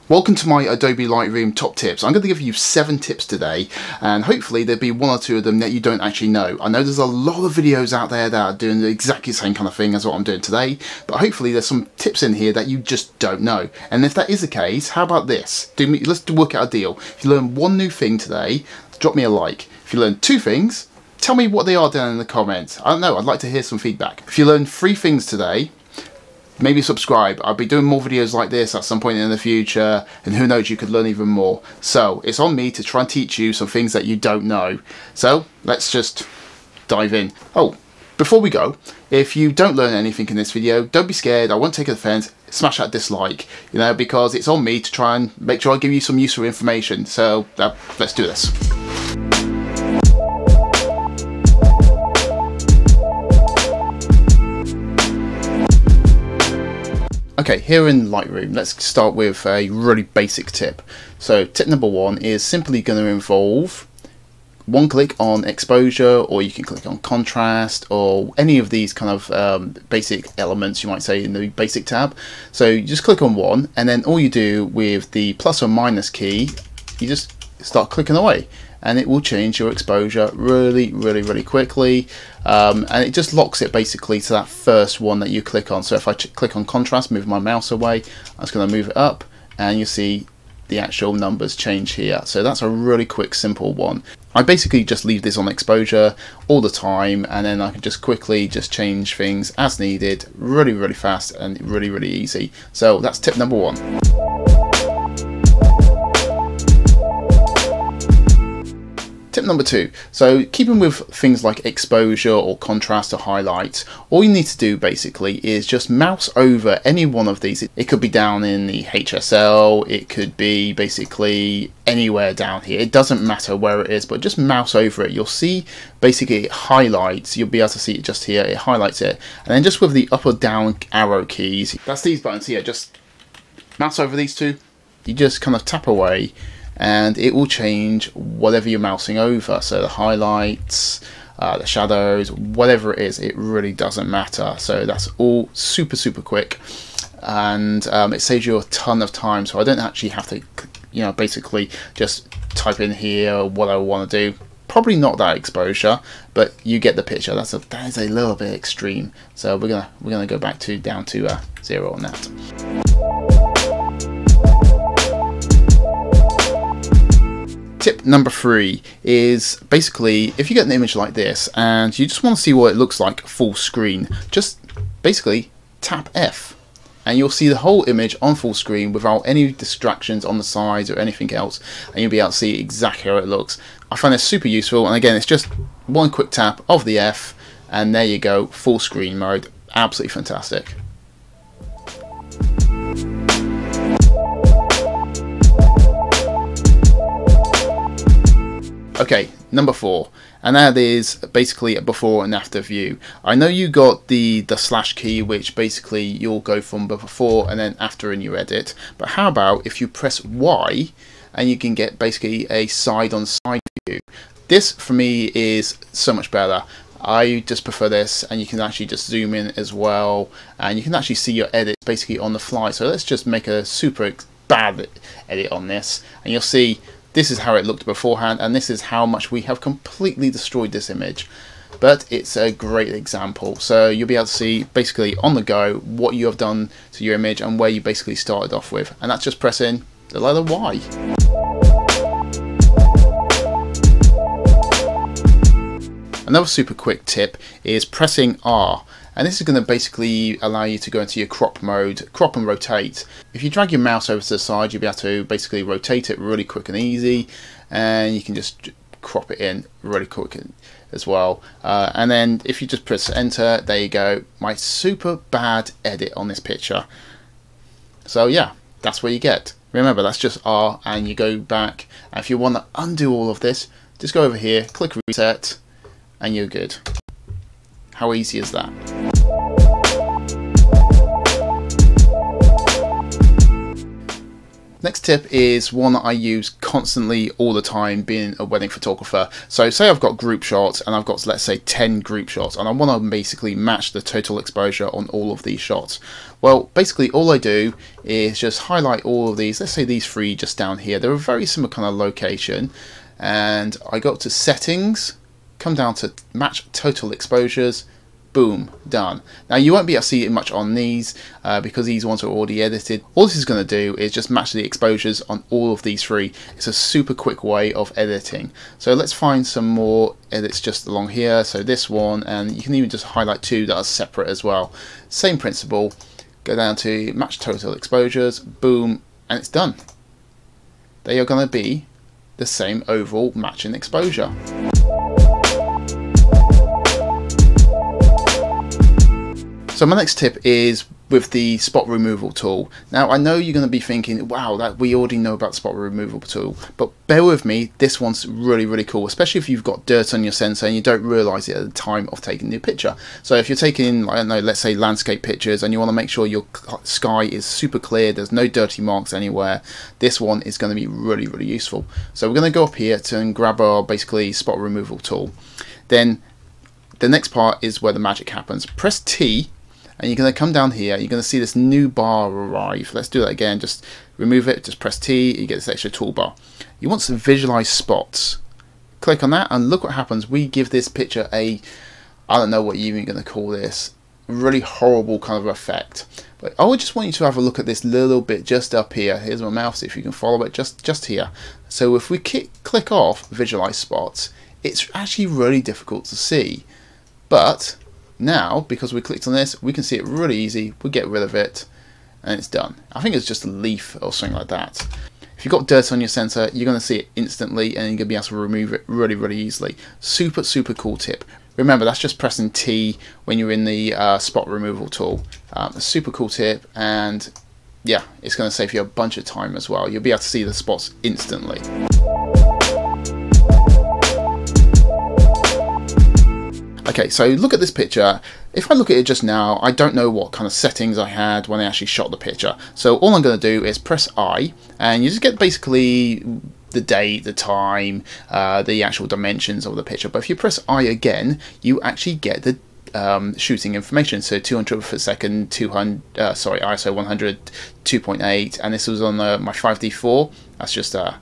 Welcome to my Adobe Lightroom top tips. I'm going to give you 7 tips today, and hopefully there'll be 1 or 2 of them that you don't actually know. I know there's a lot of videos out there that are doing exactly the same kind of thing as what I'm doing today, but hopefully there's some tips in here that you just don't know. And if that is the case, how about this? Let's work out a deal. If you learn 1 new thing today, drop me a like. If you learn 2 things, tell me what they are down in the comments. I don't know, I'd like to hear some feedback. If you learn 3 things today, maybe subscribe. I'll be doing more videos like this at some point in the future, and who knows, you could learn even more. So it's on me to try and teach you some things that you don't know. So let's just dive in. Oh, before we go, if you don't learn anything in this video, don't be scared. I won't take offense. Smash that dislike, because it's on me to try and make sure I give you some useful information. So let's do this. Okay, here in Lightroom, let's start with a really basic tip. So tip number 1 is simply going to involve 1 click on exposure, or you can click on contrast, or any of these kind of basic elements you might say in the basic tab. So you just click on 1, and then all you do with the plus or minus key, you just start clicking away, and it will change your exposure really quickly, and it just locks it basically to that first one that you click on. So if I click on contrast, move my mouse away, I'm just going to move it up, and you see the actual numbers change here. So that's a really quick, simple one. I basically just leave this on exposure all the time, and then I can just quickly just change things as needed, really fast and really easy. So that's tip number 1. Tip number 2, so keeping with things like exposure or contrast or highlights, all you need to do basically is just mouse over any one of these. It could be down in the HSL, it could be basically anywhere down here, it doesn't matter where it is, but just mouse over it. You'll see basically it highlights, you'll be able to see it just here, it highlights it, and then just with the up or down arrow keys, that's these buttons here, just mouse over these 2, you just kind of tap away, and it will change whatever you're mousing over. So the highlights, the shadows, whatever it is, it really doesn't matter. So that's all super quick, and it saves you a ton of time. So I don't actually have to, basically just type in here what I want to do. Probably not that exposure, but you get the picture. That is a little bit extreme. So we're gonna go back to down to 0 on that. Tip number 3 is basically, if you get an image like this and you just want to see what it looks like full screen, just basically tap F and you'll see the whole image on full screen without any distractions on the sides or anything else, and you'll be able to see exactly how it looks. I find this super useful, and again, it's just 1 quick tap of the F and there you go, full screen mode. Absolutely fantastic. Okay, number 4, and that is basically a before and after view. I know you got the slash key, which basically you'll go from before and then after in your edit, but how about if you press Y and you can get basically a side on side view. This for me is so much better. I just prefer this, and you can actually just zoom in as well, and you can actually see your edits basically on the fly. So let's just make a super bad edit on this, and you'll see this is how it looked beforehand, and this is how much we have completely destroyed this image. But it's a great example. So you'll be able to see basically on the go what you have done to your image and where you basically started off with. And that's just pressing the letter Y. Another super quick tip is pressing R. And this is going to basically allow you to go into your crop mode, crop and rotate. If you drag your mouse over to the side, you'll be able to basically rotate it really quick and easy, and you can just crop it in really quick as well. And then if you just press enter, there you go, my super bad edit on this picture. So yeah, that's what you get. Remember, that's just R, and you go back. And if you want to undo all of this, just go over here, click reset, and you're good. How easy is that? Next tip is one that I use constantly all the time being a wedding photographer. So say I've got group shots and I've got, let's say, 10 group shots, and I want to basically match the total exposure on all of these shots. Well, basically all I do is just highlight all of these. Let's say these 3 just down here. They're a very similar kind of location, and I go up to settings, come down to match total exposures. Boom, done. Now you won't be able to see it much on these because these ones are already edited. All this is going to do is just match the exposures on all of these 3. It's a super quick way of editing. So let's find some more edits just along here. So this one, and you can even just highlight 2 that are separate as well. Same principle. Go down to match total exposures, boom, and it's done. They are going to be the same overall matching exposure. So my next tip is with the spot removal tool. Now I know you're going to be thinking, wow, that we already know about the spot removal tool, but bear with me, this one's really cool, especially if you've got dirt on your sensor and you don't realize it at the time of taking the picture. So if you're taking, I don't know, let's say landscape pictures and you want to make sure your sky is super clear, there's no dirty marks anywhere, this one is going to be really useful. So we're going to go up here and grab our basically spot removal tool. Then the next part is where the magic happens. Press T, and you're going to come down here, you're going to see this new bar arrive. Let's do that again, just remove it, just press T, you get this extra toolbar. You want to visualize spots. Click on that and look what happens. We give this picture a, I don't know what you're even going to call this, really horrible kind of effect. But I would just want you to have a look at this little bit just up here. Here's my mouse, if you can follow it, just here. So if we click off visualize spots, it's actually really difficult to see. But now, because we clicked on this, we can see it really easy. We get rid of it and it's done. I think it's just a leaf or something like that. If you've got dirt on your sensor, you're going to see it instantly and you're going to be able to remove it really easily. Super cool tip. Remember, that's just pressing T when you're in the spot removal tool. A super cool tip, and yeah, it's going to save you a bunch of time as well. You'll be able to see the spots instantly. Okay, so look at this picture. If I look at it just now, I don't know what kind of settings I had when I actually shot the picture. So all I'm going to do is press I, and you just get basically the date, the time, the actual dimensions of the picture. But if you press I again, you actually get the shooting information. So 200 per second, ISO 100, 2.8, and this was on my 5D4. That's just up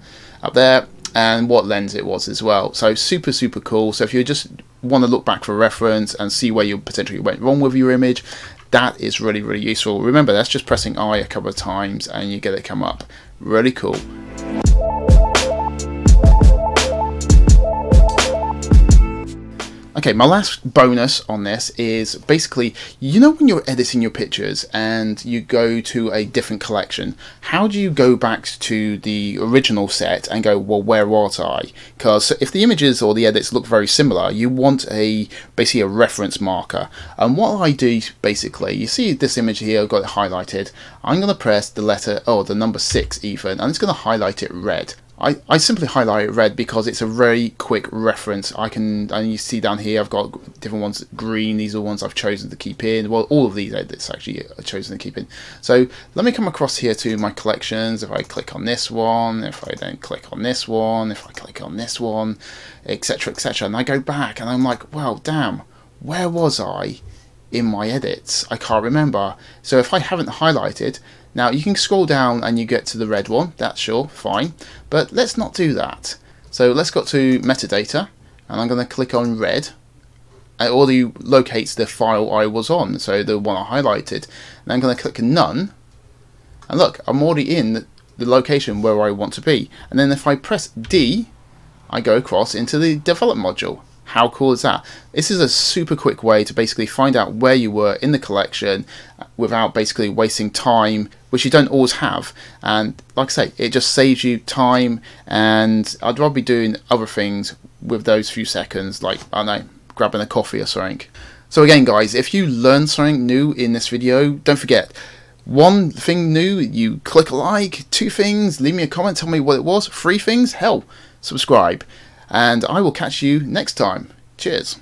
there, and what lens it was as well. So super cool. So if you just want to look back for reference and see where you potentially went wrong with your image, that is really useful. Remember, that's just pressing I a couple of times and you get it come up. Really cool. Okay, my last bonus on this is basically, you know when you're editing your pictures and you go to a different collection, how do you go back to the original set and go, well, where was I? Because if the images or the edits look very similar, you want basically a reference marker. And what I do basically, you see this image here, I've got it highlighted. I'm going to press the number 6 even, and it's going to highlight it red. I simply highlight it red because it's a very quick reference. And you see down here I've got different ones, green, these are the ones I've chosen to keep in. Well, all of these edits actually are chosen to keep in. So let me come across here to my collections. If I click on this one, if I then click on this one, if I click on this one, etc, and I go back and I'm like, well, damn, where was I in my edits? I can't remember. So if I haven't highlighted, now you can scroll down and you get to the red one, that's sure, fine, but let's not do that. So let's go to metadata, and I'm going to click on red. It already locates the file I was on, so the one I highlighted. And I'm going to click none, and look, I'm already in the location where I want to be. And then if I press D, I go across into the develop module. How cool is that? This is a super quick way to basically find out where you were in the collection without basically wasting time, which you don't always have. And like I say, it just saves you time, and I'd rather be doing other things with those few seconds, like, I don't know, grabbing a coffee or something. So again guys, if you learned something new in this video, don't forget, one thing new, you click a like. 2 things, leave me a comment, tell me what it was. 3 things, hell, subscribe. And I will catch you next time. Cheers.